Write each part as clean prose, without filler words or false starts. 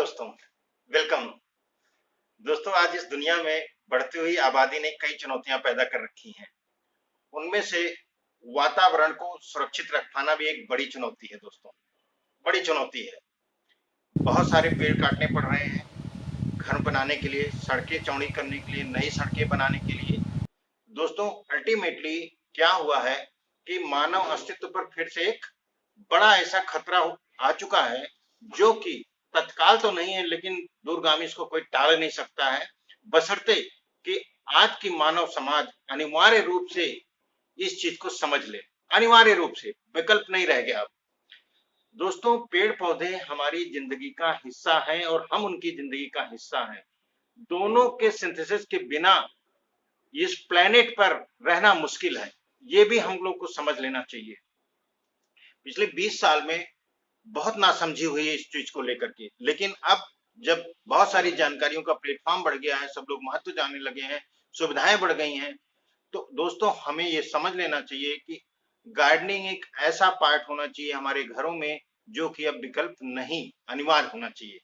दोस्तों, वेलकम। दोस्तों, आज इस दुनिया में बढ़ती हुई आबादी ने कई चुनौतियां पैदा कर रखी हैं। उनमें से वातावरण को सुरक्षित रख पाना भी एक बड़ी चुनौती है दोस्तों, बड़ी चुनौती है। बहुत सारे पेड़ काटने पड़ रहे हैं घर बनाने के लिए, सड़कें चौड़ी करने के लिए, नई सड़कें बनाने के लिए। दोस्तों, अल्टीमेटली क्या हुआ है कि मानव अस्तित्व पर फिर से एक बड़ा ऐसा खतरा आ चुका है, जो कि तत्काल तो नहीं है, लेकिन दूरगामी इसको कोई टाल नहीं सकता है, बशर्ते कि आज की मानव समाज अनिवार्य रूप से इस चीज को समझ ले। अनिवार्य रूप से, विकल्प नहीं रह गया अब। दोस्तों, पेड़ पौधे हमारी जिंदगी का हिस्सा हैं और हम उनकी जिंदगी का हिस्सा हैं। दोनों के सिंथेसिस के बिना इस प्लेनेट पर रहना मुश्किल है। ये भी हम लोग को समझ लेना चाहिए। पिछले 20 साल में बहुत नासमझी हुई है इस चीज को लेकर के, लेकिन अब जब बहुत सारी जानकारियों का प्लेटफॉर्म बढ़ गया है, सब लोग महत्व जानने लगे हैं, सुविधाएं बढ़ गई हैं, तो दोस्तों हमें ये समझ लेना चाहिए कि गार्डनिंग एक ऐसा पार्ट होना चाहिए हमारे घरों में, जो कि अब विकल्प नहीं, अनिवार्य होना चाहिए।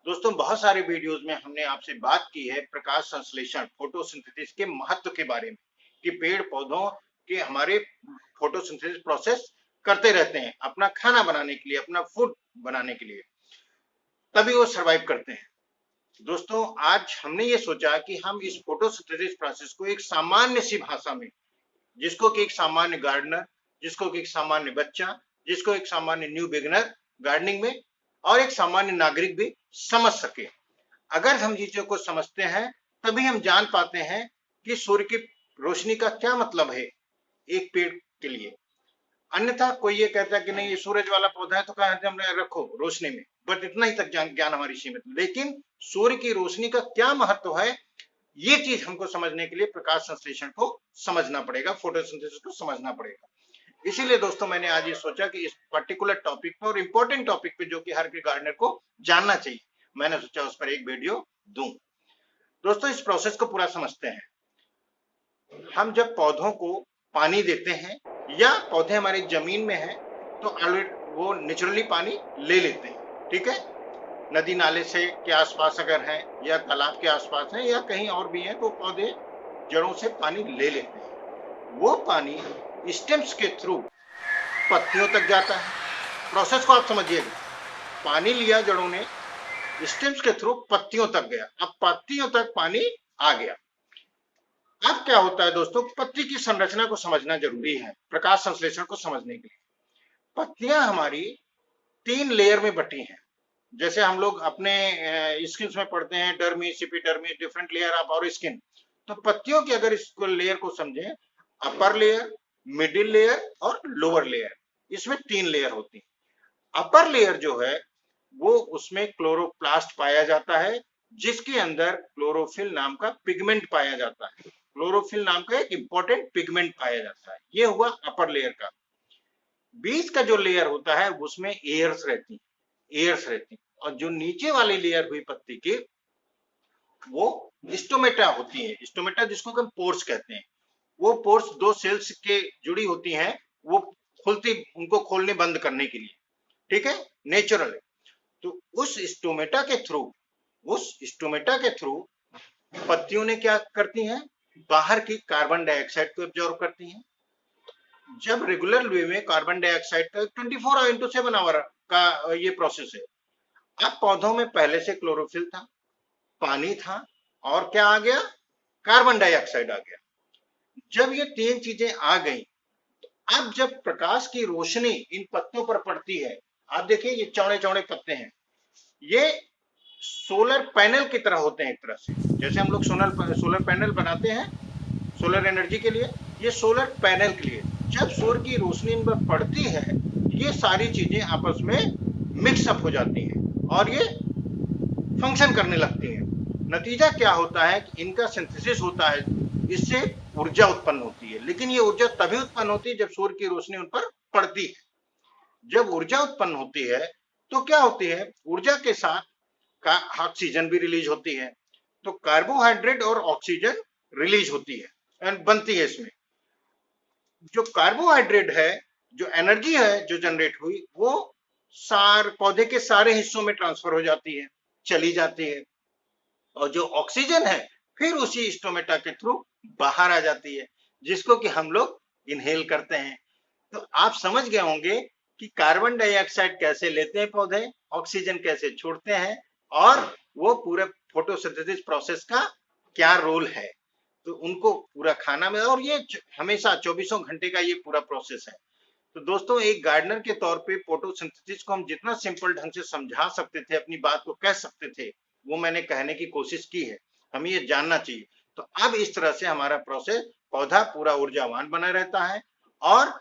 दोस्तों, बहुत सारे वीडियोस में हमने आपसे बात की है प्रकाश संश्लेषण, फोटोसिंथेसिस के महत्व के बारे में, कि पेड़ पौधों के हमारे फोटोसिंथेसिस प्रोसेस करते रहते हैं अपना खाना बनाने के लिए, अपना फूड बनाने के लिए, तभी वो सरवाइव करते हैं। दोस्तों, आज हमने ये सोचा कि हम इस फोटोसिंथेसिस प्रोसेस को एक सामान्य सी भाषा में, जिसको कि एक सामान्य गार्डनर, जिसको कि एक सामान्य बच्चा, जिसको एक सामान्य न्यू बिगिनर गार्डनिंग में और एक सामान्य नागरिक भी समझ सके। अगर हम चीजों को समझते हैं, तभी हम जान पाते हैं कि सूर्य की रोशनी का क्या मतलब है एक पेड़ के लिए। अन्यथा कोई ये कहता है कि नहीं, ये सूरज वाला पौधा है तो कहा हमने रखो रोशनी में, बट इतना ही तक ज्ञान हमारी सीमित। लेकिन सूर्य की रोशनी का क्या महत्व है, ये चीज हमको समझने के लिए प्रकाश संश्लेषण को समझना पड़ेगा, फोटोसिंथेसिस को समझना पड़ेगा। इसीलिए दोस्तों, मैंने आज ये सोचा कि इस पर्टिकुलर टॉपिक पर और इम्पोर्टेंट टॉपिक पे, जो कि हर गार्डनर को जानना चाहिए, मैंने सोचा उस पर एक वीडियो दूं। दोस्तों, इस प्रोसेस को पूरा समझते हैं। हम जब पौधों को पानी देते हैं या पौधे हमारी जमीन में है, तो वो नेचुरली पानी ले लेते हैं, ठीक है। नदी नाले से के आसपास अगर हैं या तालाब के आसपास हैं या कहीं और भी हैं, तो पौधे जड़ों से पानी ले लेते हैं। वो पानी स्टेम्स के थ्रू पत्तियों तक जाता है। प्रोसेस को आप समझिएगा, पानी लिया जड़ों ने, स्टेम्स के थ्रू पत्तियों तक गया, अब पत्तियों तक पानी आ गया। अब क्या होता है दोस्तों, पत्ती की संरचना को समझना जरूरी है प्रकाश संश्लेषण को समझने के लिए। पत्तियां हमारी 3 लेयर में बटी हैं। जैसे हम लोग अपने स्किन में पढ़ते हैं, dermis, epidermis, different layer of our skin. तो पत्तियों की अगर इसको लेयर को समझें, अपर लेयर, मिडिल लेयर और लोअर लेयर, इसमें 3 लेयर होती है। अपर लेयर जो है वो, उसमें क्लोरोप्लास्ट पाया जाता है, जिसके अंदर क्लोरोफिल नाम का पिगमेंट पाया जाता है। क्लोरोफिल नाम का एक इंपॉर्टेंट पिगमेंट पाया जाता है। ये हुआ अपर लेयर का। बीच का जो लेयर होता है उसमें एयर्स रहती और जो नीचे वाली लेयर हुई पत्ती की, वो स्टोमेटा होती है। स्टोमेटा जिसको हम पोर्स कहते हैं। वो पोर्स 2 सेल्स के जुड़ी होती हैं, वो खुलती, उनको खोलने बंद करने के लिए, ठीक है, नेचुरल। तो उस स्टोमेटा के थ्रू पत्तियों ने क्या करती हैं, बाहर की कार्बन डाइऑक्साइड को एब्जॉर्ब करती हैं। जब रेगुलर वे में कार्बन डाइऑक्साइड का 24/7 आवर का ये प्रोसेस है। अब पौधों में पहले से क्लोरोफिल था, पानी था, और क्या आ गया, कार्बन डाइऑक्साइड आ गया। जब ये 3 चीजें आ गई, तो अब जब प्रकाश की रोशनी इन पत्तों पर पड़ती है, आप देखिए ये चौड़े चौड़े पत्ते हैं, ये सोलर पैनल की तरह होते हैं एक तरह से। जैसे हम लोग सोलर पैनल बनाते हैं सोलर एनर्जी के लिए, ये सोलर पैनल के लिए। जब सूर्य की रोशनी इन पर पड़ती है, ये सारी चीजें आपस में मिक्सअप हो जाती हैं और ये फंक्शन करने लगती हैं। नतीजा क्या होता है कि इनका सिंथेसिस होता है, इससे ऊर्जा उत्पन्न होती है। लेकिन ये ऊर्जा तभी उत्पन्न होती है जब सूर्य की रोशनी उन पर पड़ती है। जब ऊर्जा उत्पन्न होती है, तो क्या होती है, ऊर्जा के साथ का ऑक्सीजन भी रिलीज होती है। तो कार्बोहाइड्रेट और ऑक्सीजन रिलीज होती है एंड बनती है। इसमें जो कार्बोहाइड्रेट है, जो एनर्जी है जो जनरेट हुई, वो पौधे के सारे हिस्सों में ट्रांसफर हो जाती है। चली जाती है और जो ऑक्सीजन है फिर उसी स्टोमेटा के थ्रू बाहर आ जाती है, जिसको कि हम लोग इनहेल करते हैं। तो आप समझ गए होंगे कि कार्बन डाइऑक्साइड कैसे लेते हैं पौधे, ऑक्सीजन कैसे छोड़ते हैं और वो पूरे फोटोसिंथेसिस प्रोसेस का क्या रोल है। तो उनको पूरा खाना में, और ये हमेशा चौबीसों घंटे का ये पूरा प्रोसेस है। तो दोस्तों, एक गार्डनर के तौर पे फोटोसिंथेसिस को हम जितना सिंपल ढंग से समझा सकते थे, अपनी बात को कह सकते थे, वो मैंने कहने की कोशिश की है। हमें ये जानना चाहिए। तो अब इस तरह से हमारा प्रोसेस, पौधा पूरा ऊर्जावान बना रहता है और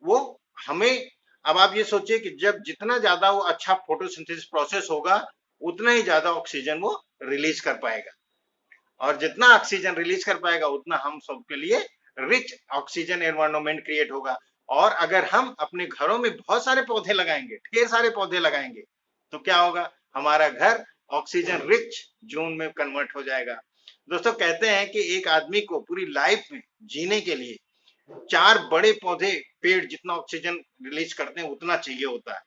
वो हमें, अब आप ये सोचिए कि जब जितना ज्यादा वो अच्छा फोटोसिंथेसिस प्रोसेस होगा, उतना ही ज्यादा ऑक्सीजन वो रिलीज कर पाएगा और जितना ऑक्सीजन रिलीज कर पाएगा उतना हम सबके लिए रिच ऑक्सीजन एनवायरनमेंट क्रिएट होगा। और अगर हम अपने घरों में बहुत सारे पौधे लगाएंगे, ढेर सारे पौधे लगाएंगे, तो क्या होगा, हमारा घर ऑक्सीजन रिच जोन में कन्वर्ट हो जाएगा। दोस्तों, कहते हैं कि एक आदमी को पूरी लाइफ में जीने के लिए 4 बड़े पौधे, पेड़ जितना ऑक्सीजन रिलीज करते हैं उतना चाहिए होता है।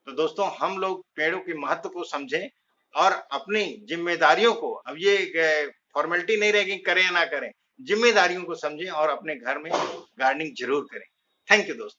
तो दोस्तों, हम लोग पेड़ों के महत्व को समझें और अपनी जिम्मेदारियों को, अब ये फॉर्मेलिटी नहीं रहेगी करें या ना करें, जिम्मेदारियों को समझें और अपने घर में गार्डनिंग जरूर करें। थैंक यू दोस्तों।